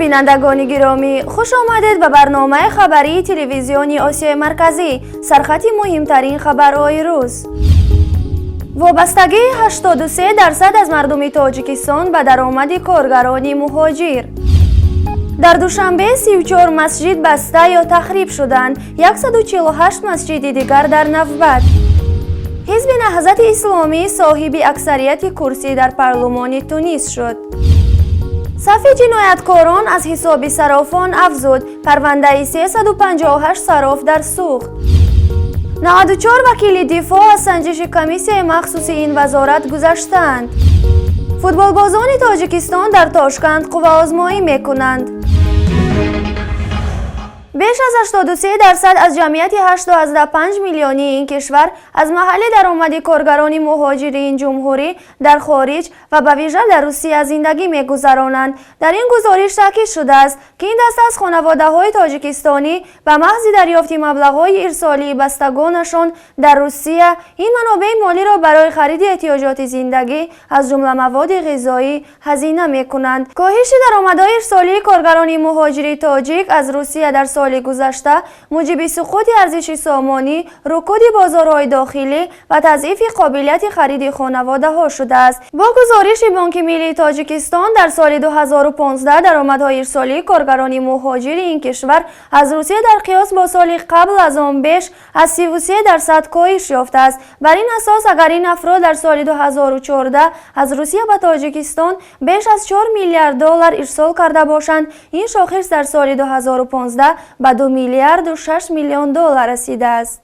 بینندگان گرامی، خوش آمدید به برنامه خبری تلویزیونی آسیای مرکزی. سرخط مهمترین خبرهای روز. وابستگی 83% از مردم تاجیکستان به درآمد کارگران مهاجر. در دوشنبه 34 مسجد بسته یا تخریب شدند، 148 مسجد دیگر در نوبت. حزب نهضت اسلامی صاحب اکثریت کرسی در پارلمان تونس شد. صف جنایتکاران از حساب صرافان افزود، پرونده 358 صراف در سوخت. 94 وکیل دفاع از سنجش کمیسیون مخصوص این وزارت گذشتند. فوتبالبازان تاجیکستان در تاشکند قوه آزمایی میکنند. بیش از 83% از جمعیت 8.5 میلیونی این کشور از محل درآمد کارگران مهاجرین جمهوری در خارج و به ویژه در روسیه زندگی می‌گذرانند. در این گزارش تاکید شده است که این دسته از خانواده‌های تاجیکستانی به محض دریافت مبلغ‌های ارسالی بستگانشان در روسیه این منابع مالی را برای خرید احتیاجات زندگی از جمله مواد غذایی هزینه می‌کنند. کاهش درآمدهای ارسالی کارگران مهاجری تاجیک از روسیه در سال گذشته موجب سقوط ارزش سامانی، رکود بازارهای داخلی و تضعیف قابلیت خرید خانواده‌ها شده است. با گزارش بانک ملی تاجیکستان در سال 2015 درآمدهای ارسالی کارگران مهاجر این کشور از روسیه در قیاس با سال قبل از آن بیش از 33% کاهش یافته است. بر این اساس اگر این افراد در سال 2014 از روسیه به تاجیکستان بیش از 4 میلیارد دلار ارسال کرده باشند، این شاخص در سال 2015 به 2 میلیارد و 6 میلیون دلار رسیده است.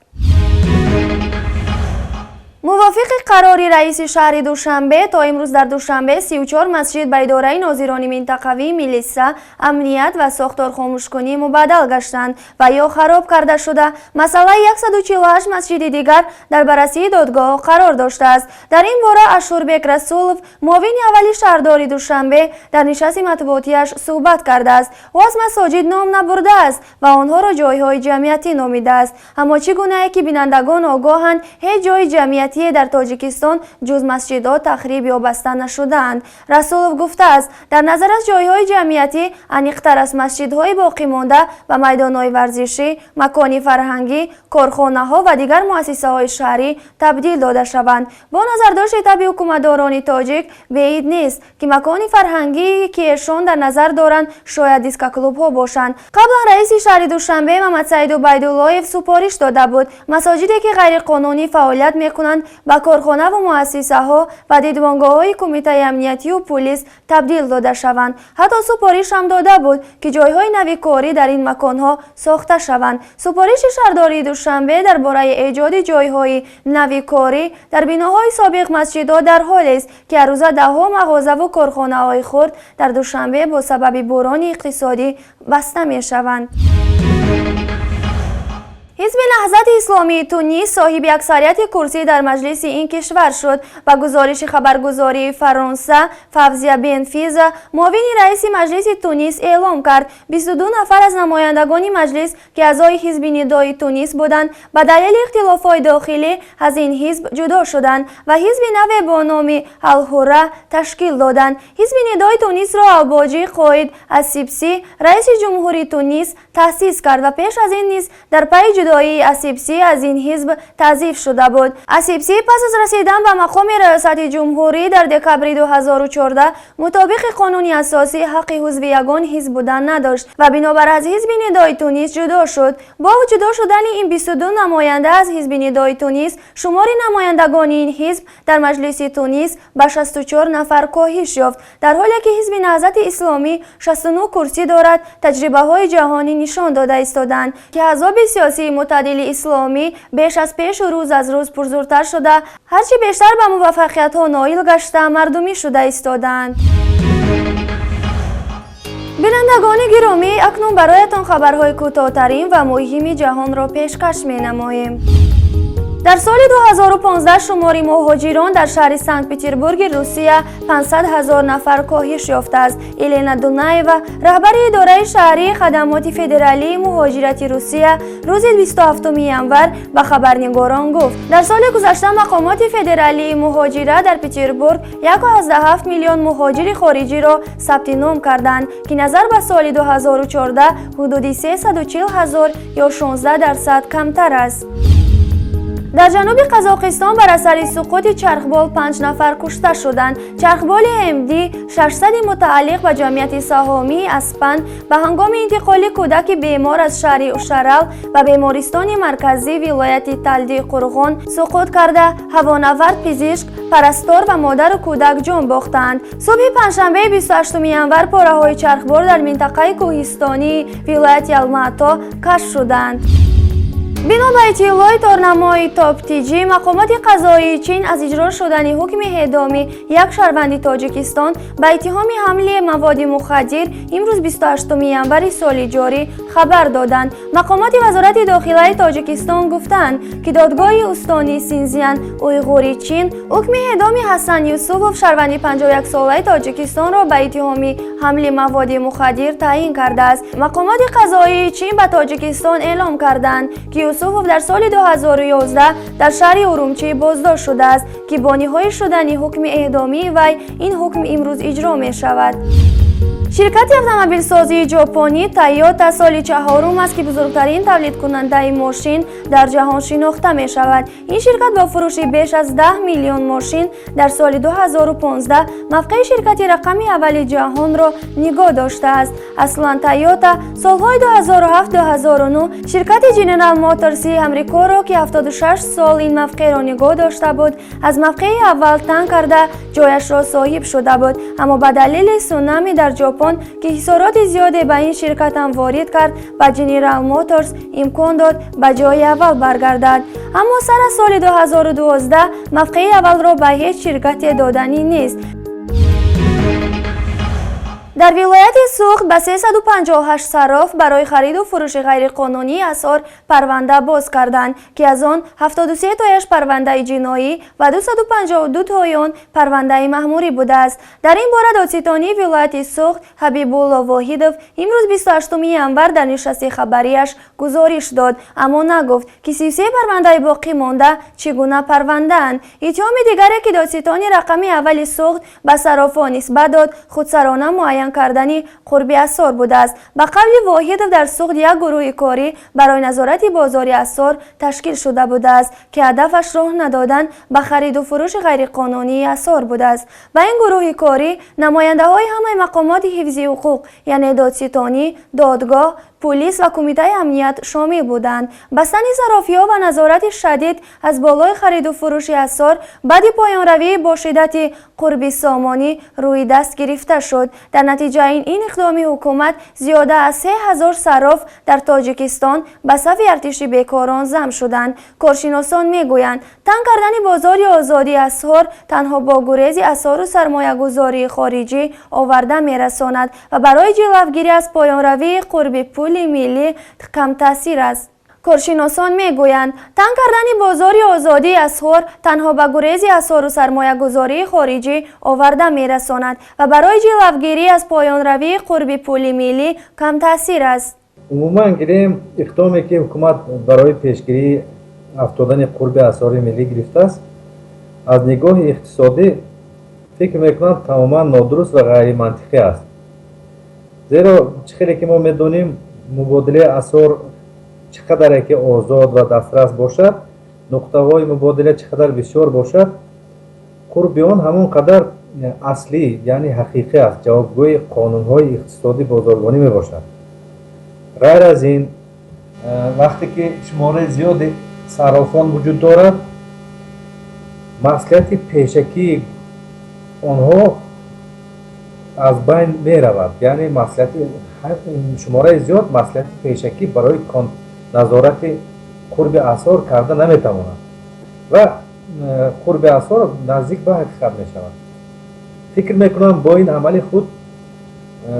موافق قرار رئیس شهر دوشنبه تا امروز در دوشنبه 34 مسجد به اداره ناظران منطقوی میلیسا، امنیت و ساختار خاموشکنی مبادل گشتند و یا خراب کرده شده. مسئله 148 مسجد دیگر در بررسی دادگاه قرار داشته است. در این باره اشوربک رسولов، معاون اول شهرداری دوشنبه، در نشست مطبوعاتیش صحبت کرده است. او از مساجد نام نبرده است و آنها را جایهای جمعیتی نامیده است. اما چگونه که بینندگان آگاهند، هیچ جای جمعیتی در تاجیکستان جز مسجدها تخریب یا بسته نشده‌اند. رسولov گفته است در نظر از جایهای جمعیتی انیق‌تر از مسجدهای باقی مانده و میدانهای ورزشی، مکانی فرهنگی، کارخانه‌ها و دیگر مؤسسه‌های شهری تبدیل داده شوند. با نظرداشت طبی حکومتداران تاجیک بعید نیست که مکانی فرهنگی که ایشان در نظر دارند شاید دیسک کلوب‌ها باشند. قبلا رئیس شهر دوشنبه محمد سعید عبیداللهیف سفارش داده بود مساجدی که غیر قانونی فعالیت می‌کنند با کارخانه و مؤسسه ها و دیدبانگاه های کمیته امنیتی و پلیس تبدیل داده شوند. حتی سفارش هم داده بود که جایهای نوی کاری در این مکان ها ساخته شوند. سفارش شهرداری دوشنبه درباره ایجاد جایهای نوی کاری در بناهای سابق مسجدها در حالی است که هر روز ده‌ها مغازه و کارخانه های خرد در دوشنبه با سبب بحران اقتصادی بسته می شوند. حزب نهضت اسلامی تونس صاحب اکثریت کرسی در مجلس این کشور شد. با گزارش خبرگزاری فرانسه، فوزیه بنفیزا، معاون رئیس مجلس تونس اعلام کرد 22 نفر از نمایندگان مجلس که اعضای حزب ندای تونس بودند به دلیل اختلافات داخلی از این حزب جدا شدند و حزب نو با نام الحره تشکیل دادند. حزب ندای تونس را الباجی قائد السیسی رئیس جمهوری تونس تأسیس کرد و پیش از این نیز در پی جدایی السیسی از این حزب تضعیف شده بود. السیسی پس از رسیدن به مقام ریاست جمهوری در دکامبر 2014 مطابق قانون اساسی حق عضو یگان حزب بودن نداشت و بنابر از حزب ندای تونس جدا شد. با جدا شدن این 22 نماینده از حزب ندای تونس، شمار نمایندگان این حزب در مجلس تونس به 64 نفر کاهش یافت. در حالی که حزب نهضت اسلامی 69 کرسی دارد، تجربه های جهانی نشان داده ایستادند که احزاب سیاسی معتدل اسلامی بیش از پیش و روز از روز پرزورتر شده، هرچی بیشتر به موفقیت ها نائل گشته مردمی شده ایستادند. بینندگان گرامی، اکنون برایتان خبرهای کوتاه‌ترین و مهم جهان را پیشکش می‌نماییم. در سال 2015 شماری مهاجران در شهر سنت پترزبورگ روسیه 500,000 نفر کاهش یافته است. ایلنا دونایوا رهبر اداره شهری خدمات فدرالی مهاجرتی روسیه روز 27 ینور به خبرنگاران گفت در سال گذشته مقامات فدرالی مهاجرت در پترزبورگ 1.7 میلیون مهاجر خارجی را ثبت نام کردند که نظر به سال 2014 حدود 340,000 یا 16% کمتر است. در جنوب قزاقستان بر اثر سقوط چرخبال 5 نفر کشته شدند. چرخبال MD 600 متعلق به جمعیت سهامی اسپن به هنگام انتقال کودک بیمار از شهر اوشرال و بیمارستان مرکزی ولایت تلدی قرغان سقوط کرده هوانورد، پزشک، پرستار و مادر کودک جان باختند. صبح پنجشنبه 28 ینور پاره‌های چرخبال در منطقه کوهستانی ولایت الماتا کشف شدند. بنا به اطلاع تارنمای تاپتیجی مقامات قضایی چین از اجرا شدن حکم اعدامی یک شهروند تاجیکستان به اتهام حمل مواد مخدر امروز 28 ینور سال جاری خبر دادند. مقامات وزارت داخله تاجیکستان گفتند که دادگاه استانی سینزیان اویغوری چین حکم اعدام حسن یوسفوف شهروند 51 ساله تاجیکستان را به اتهام حمل مواد مخدر تعیین کرده است. مقامات قضایی چین به تاجیکستان اعلام کردند که یوسفوف در سال 2011 در شهر ارومچی بازداشت شده است که با نهایی شدن حکم اعدامی وی این حکم امروز اجرا می شود. شرکت اتومبیل سازی ژاپنی تویوتا سال چهارم است که بزرگترین تولید کننده ماشین در جهان شناخته می شود. این شرکت با فروش بیش از 10 میلیون ماشین در سال 2015 موقع شرکت رقم اول جهان را نگاه داشته است. اصلا تویوتا سالهای 2007-2009 شرکت جنرال موتورز امریکا را که 76 سال این موقع را نگاه داشته بود از موقع اول تنگ کرده جایش را صاحب شده بود، اما به دلیل سونامی در ژاپن که خسارات زیادی به این شرکت هم وارد کرد و جنرال موتورز امکان داد به جای اول برگردد، اما سر سال 2012 موقع اول را به هیچ شرکتی دادنی نیست. در ولایت سوخت به 358 صراف برای خرید و فروش غیرقانونی اسعار پرونده باز کردند که از آن 73 تایش پرونده جنایی و 252 تای آن پرونده مأموری بوده است. در این باره دادستانی ولایت سوخت حبیب الله واحدوف امروز 28 ینور در نشست خبریش گزارش داد، اما نگفت که 33 پرونده باقی مانده چگونه پرونده اند. اتهام دیگری که دادستانی رقم اول سوخت به صرافان نسبت داد خودسرانه معین کردنی قرب اسعار بوده است. به قول واحدوف در سوخت یک گروه کاری برای نظارت بازار اسعار تشکیل شده بوده است که هدفش راه ندادن به خرید و فروش غیرقانونی اسعار بوده است. به این گروه کاری نماینده های همه مقامات حفظی حقوق یعنی دادستانی، دادگاه، پلیس و کمیته امنیت شامل بودند. بستن صرافی‌ها و نظارت شدید از بالای خرید و فروش اسعار بعد پایان روی با شدت قرب سامانی روی دست گرفته شد. در نتیجه این اقدام حکومت زیاده از 3000 صراف در تاجیکستان به صف ارتش بیکاران ضم شدند. کارشناسان میگویند تنگ کردن بازار آزادی اسعار تنها با گریز اسعار و سرمایه‌گذاری خارجی آورده میرساند و برای جلوگیری از پایان روی قرب پول ملی کم تاثیر است. کارشناسان میگویند تنگ کردن بازار آزادی اسعار تنها به گریز اسعار و سرمایه‌گذاری خارجی آورده میرساند و برای جلوگیری از پایان روی قرب پول ملی کم تاثیر است. عموما گیریم اقدامی که حکومت برای پیشگیری افتادن قرب اسعار ملی گرفته است از نگاه اقتصادی فکر میکنم تماما نادرست و غیر منطقی است، زیرا خیلی که ما میدونیم مبادله اسعار چقدر که آزاد و دسترس باشد، نقطه های مبادله چقدر بسیار باشد، قرب آن همون قدر اصلی یعنی حقیقی است، جوابگوی قانون های اقتصادی بازرگانی می باشد. غیر از این وقتی که شماره زیاد صرافان وجود دارد مسئولیت پیشکی آنها از بین می رود، یعنی مسئولیت شماره زیاد مسئولیت پیشکی برای نظارت قرب اسعار کرده نمی تواند و قرب اسعار نزدیک به حقیقت می شود. فکر میکنم با این عمل خود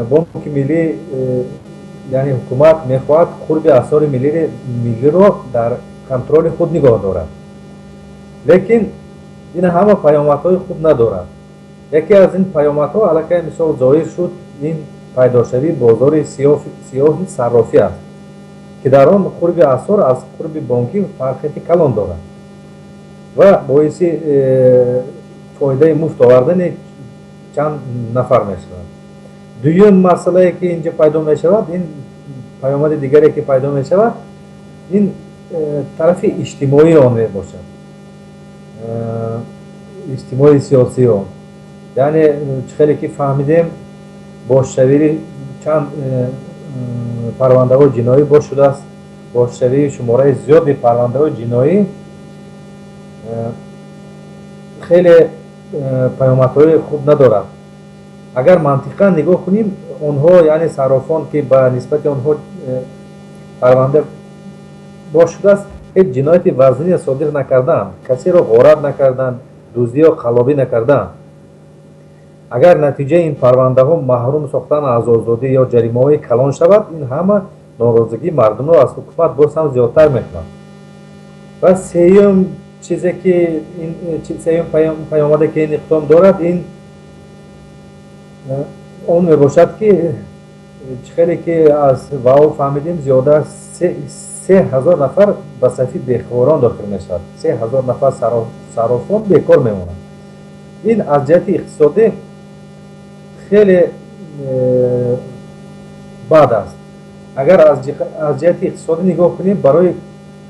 بانک ملی یعنی حکومت میخواهد قرب اسعار ملی را در کنترل خود نگاه دارد лекин ин ҳама паёмадҳои хуб надорад. яке аз ин паёмадҳо аллакай мисол зоҳир шуд ин пайдошавии бозори сиёҳи саррофӣ аст ки дар он қурби асъор аз қурби бонкӣ фарқияти калон дорад ва боиси фоидаи муфт овардани чанд нафар мешавад. дуюм масъалае ки инҷо пайдо мешавад, ин паёмади дигаре ки пайдо мешавад, ин тарафи иҷтимоии он мебошад, иҷтимоии сиёсии он. яъне хеле ки фаҳмидем бошшавии чанд парвандаҳои ҷиноӣ бош шудааст, бошшавии шумораи зиёди парвандаҳои ҷиноӣ хеле паёмадҳои хуб надорад. агар мантиқан нигоҳ кунем, онҳо яъне саррофон ки ба нисбати онҳо парванда бош шудааст, ҳеҷ ҷинояти вазние содир накардаанд, касеро ғорат накарданд, дуздӣ ё қаллобӣ накарданд. агар натиҷаи ин парвандаҳо маҳрум сохтан аз озодӣ ё ҷаримаҳои калон шавад, ин ҳама норозигии мардумро аз ҳукумат боз ҳам зиёдтар мекунад. ва сеюм чизе ки сеюм паёмаде ки ин иқдом дорад, ин он мебошад ки хеле ки аз вао фаҳмидем зиёда 3000 нафар ба сафи бехорон дохил мешавад. 3000 нафар саррофон бекор мемонанд. ин аз ҷиҳати иқтисодӣ хеле бад аст. агар аз ҷиҳати иқтисодӣ нигоҳ кунем, барои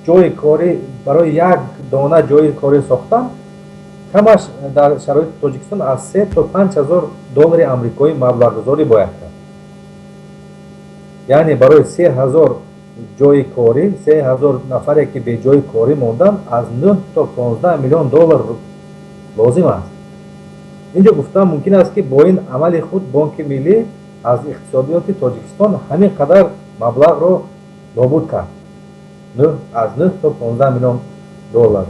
ҷои корӣ, барои як дона ҷои корӣ сохтан камаш дар шароити Тоҷикистон аз 3 то 5000 доллари амрикоӣ маблағгузорӣ бояд кард. яъне барои 3000 ҷои корӣ, 3000 нафаре ки беҷои корӣ монданд, аз 9 то 15 миллион доллар лозим аст. инҷо гуфтам мумкин аст ки бо ин амали худ Бонки миллӣ аз иқтисодиёти Тоҷикистон ҳамин қадар маблағро нобуд кард, аз 9 то 15 миллион доллар.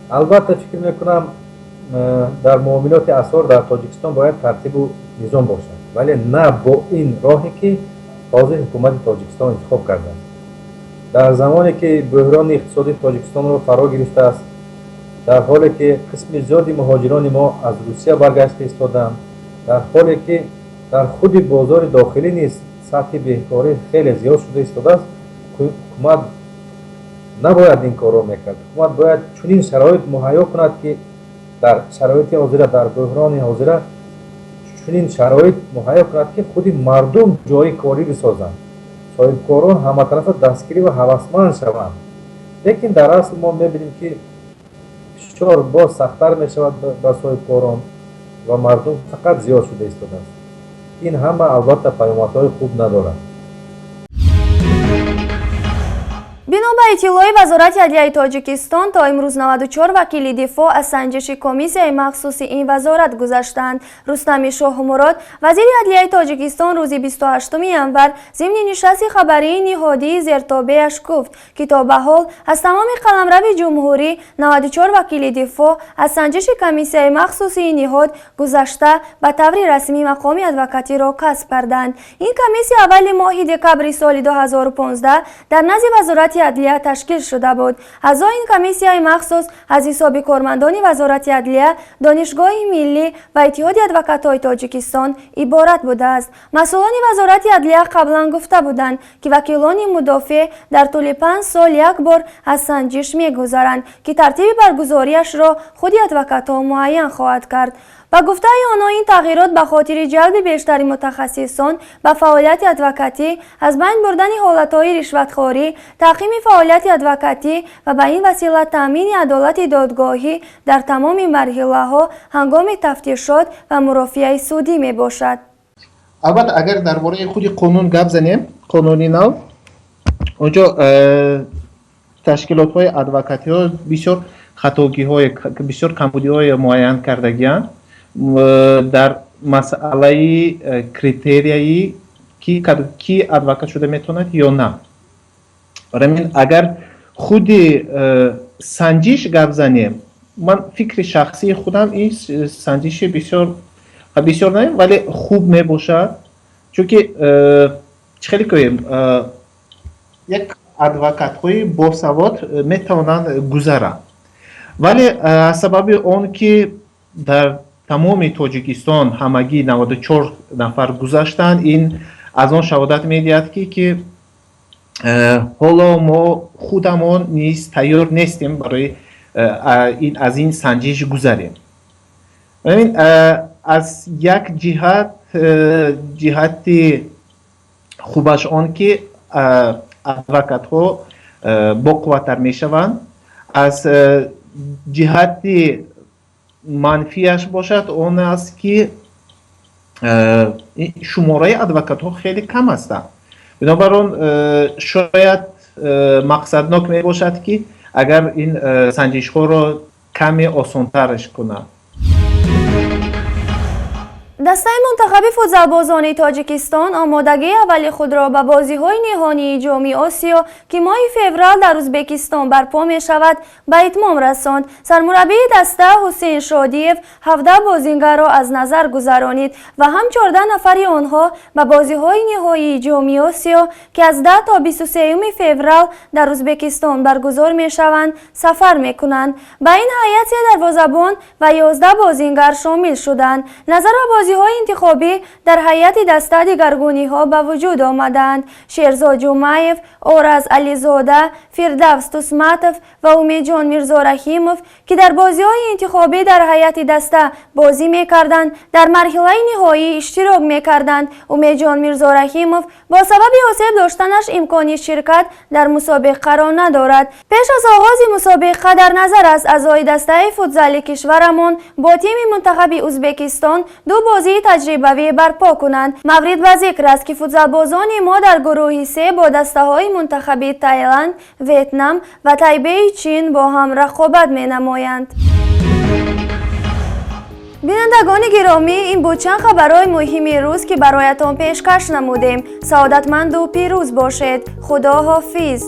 албатта фикр мекунам дар муомилоти асъор дар Тоҷикистон бояд тартибу низом бошад, вале на бо ин роҳе ки ҳозир ҳукумати Тоҷикистон интихоб кардааст. дар замоне ки буҳрони иқтисодии Тоҷикистонро фаро гирифтааст, дар ҳоле ки қисми зиёди муҳоҷирони мо аз Русия баргашта истоданд, дар ҳоле ки дар худи бозори дохилӣ низ сатҳи беҳкорӣ хеле зиёд шуда истодааст, ҳукумат набояд ин корро мекард. ҳукумат бояд чунин шароит муҳайё кунад ки дар шароити ҳозира, дар буҳрони ҳозира чунин шароит муҳайё кунад ки худи мардум ҷои корӣ бисозанд, соҳибкорон ҳаматарафа дастгирӣ ва ҳавасманд шаванд. лекин дар асл мо мебинем ки фишор боз сахттар мешавад ба соҳибкорон ва мардум фақат зиёд шуда истодааст. ин ҳама албатта паёмадҳои хуб надорад. бино ба иттилои Вазорати адлияи Тоҷикистон, то имрӯз 94 вакили дифоъ аз санҷиши комиссияи махсуси ин вазорат гузаштанд. Рустами Шоҳумурод, вазири адлияи Тоҷикистон, рӯзи 28 январ зимни нишасти хабарии ниҳодии зертобеаш гуфт ки то ба ҳол аз тамоми қаламрави ҷумҳурӣ 94 вакили дифоъ аз санҷиши комиссияи махсуси ин ниҳод гузашта ба таври расмӣ мақоми адвокатиро касб карданд. ин комиссия аввали моҳи декабри соли 2015 дар назди Вазорати адлия ташкил шуда буд. аъзои ин комиссияи махсус аз ҳисоби кормандони Вазорати адлия, Донишгоҳи миллӣ ва Иттиҳоди адвокатҳои Тоҷикистон иборат будааст. масъулони Вазорати адлия қаблан гуфта буданд ки вакилони мудофиъ дар тӯли 5 сол як бор аз санҷиш мегузаранд ки тартиби баргузориашро худи адвокатҳо муайян хоҳад кард. ба гуфтаи онҳо ин тағйирот ба хотири ҷалби бештари мутахассисон ба фаъолияти адвокатӣ, аз байн бурдани ҳолатҳои ришватхорӣ, таъқими фаъолияти адвокатӣ ва ба ин васила таъмини адолати додгоҳӣ дар тамоми марҳилаҳо ҳангоми тафтишот ва мурофиаи судӣ мебошад. албатта агар дар бораи худи қонун гап занем, қонуни нав, онҷо ташкилотҳои адвокатиҳо бисёр хатогиҳои, бисёр камбудиҳои муайян кардагиянд дар масъалаи критерияи ки адвокат шуда метавонад ё на. барамин агар худи санҷиш гап занем, ман фикри шахсии худам ин санҷиши бисёр не, вале хуб мебошад, чунки чӣ хеле кӯем як адвокатҳои босавод метавонанд гузаранд. вале аз сабаби он ки дар тамоми тоҷикистон ҳамагӣ 94 нафар гузаштанд, ин аз он шаҳодат медиҳад ки ҳоло мо худамон низ тайёр нестем барои аз ин санҷиш гузарем. аз як ҷиҳати хубаш он ки адвокатҳо боқувваттар мешаванд, аз ҷиҳати манфиаш бошад он аст ки шумораи адвокатҳо хеле кам ҳастанд. бинобар он шояд мақсаднок мебошад ки агар ин санҷишҳоро каме осонтарш кунад. دستای منتخب فوتبالبازان تاجیکستان آمادگی اولی خود را به بازی‌های نهایی جام آسیا که ماه فوریه در ازبکستان برپا می‌شود به اتمام رساند. سرمربی دسته حسین شادیف 17 بازیگر را از نظر گذرانید و هم 14 نفر آنها به بازی‌های نهایی جام آسیا که از 10 تا 23 فوریه در ازبکستان برگزار می‌شوند سفر می‌کنند. به این هیئت دروازه‌بان و 11 بازیگر شامل شدند. نظر بازی‌های انتخابی در هیئت دسته دیگرگونی‌ها به وجود آمدند. شیرزاد جمعیف، آرز علیزاده، فردوس توسماتف و امیدجان میرزا رحیموف که در بازی‌های انتخابی در هیئت دسته بازی می‌کردند در مرحله نهایی اشتراک می‌کردند. امیدجان میرزا رحیموف با سبب آسیب داشتنش امکانی شرکت در مسابقه قرار ندارد. پیش از آغاز مسابقه در نظر است اعضای دسته فوتزال کشورمان با تیم منتخب ازبکستان دو بازی تجربوی برپا کنند. مورد به ذکر است که فوتبالبازان ما در گروه 3 با دسته‌های منتخب تایلند، ویتنام و تایبی چین با هم رقابت می‌نمایند. بینندگان گرامی، این بود چند خبرهای مهم روز که برایتان پیشکش نمودیم. سعادتمند و پیروز باشید. خدا حافظ.